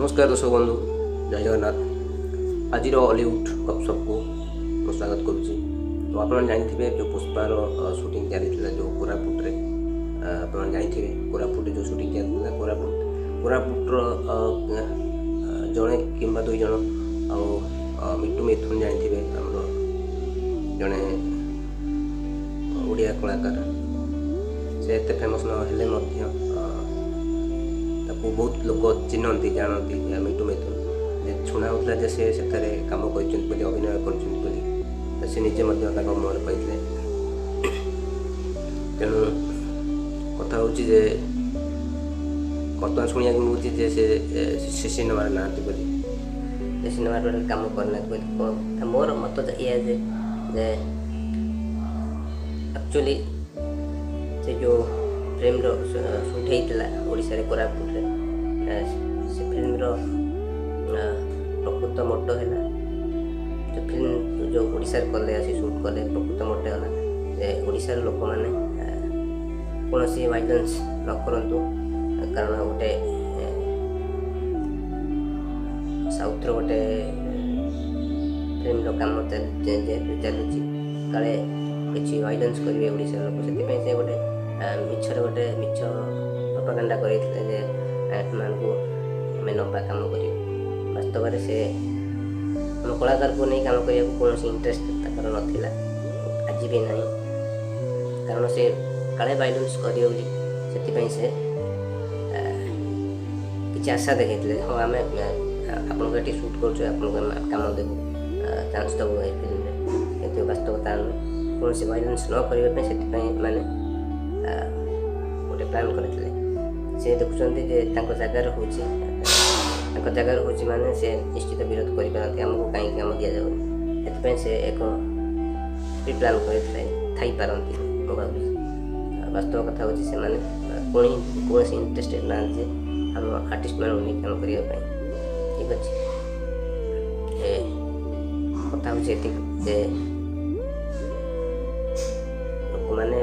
नमस्कार दर्शक बंधु जय जगन्नाथ। आज हॉलीवुड गपसप को मैं स्वागत करुच्ची। तो आप जानते जो पुष्पार शूटिंग चली जो कोरापुट आप जानते कोरापुट जो शूटिंग चलता कोरापुटर जड़े कि दुई जन मिट्टू मिथुन जानते आम जड़े ओडिया कलाकार से एत फेमस न बहुत लोग चिन्हती जानती मिट्टू मिथुन जे छुणा होता जे से कम कर अभिनय कर से निजे मुहर पाई तेणु कथा हूँ बर्तमान शुणा मिलूँ से सिनेमा ना सिनेमा कम करना मोर मत ये एक्चुअली से जो फिल्म सुट होता ओडिशा कोरापुट से फिल्म प्रकृत मोटो है जो फिल्म जो ओडिशा कले आसी सुट कले प्रकृत मोटे है ओडिशा लोक मैंने कौन वायलेंस न करूँ कारण गोटे साउथ गोटे फिल्म कम चलुची काले किसी वायलेंस करेंगे ओडिशा लोक से गोटे मिछर गोटे मिछ प्रोपागेंडा करते नबा कम कर वास्तव में से कलाकार को नहीं कम करने कौन इंटरेस्ट नाला आज भी ना कारण से काले वायलेंस करें से किसी आशा देखते हाँ आम आपको ये सुट कर कम देव चान्स दबू ये फिल्म कितु वास्तवता कौन से वायलेंस न करने से माने गोटे प्लान करते से देखुं जगार हूँ जगार हूँ माने से निश्चित विरोध करपारती आमको कहीं कम दि जाऊनी से एक प्री प्लान करती मो भावी वास्तव कथा हूँ से कौन से इंटरेस्टेड ना आम आर्टिस्ट मान कम करने ठीक अच्छे कथा हूँ लोक मैंने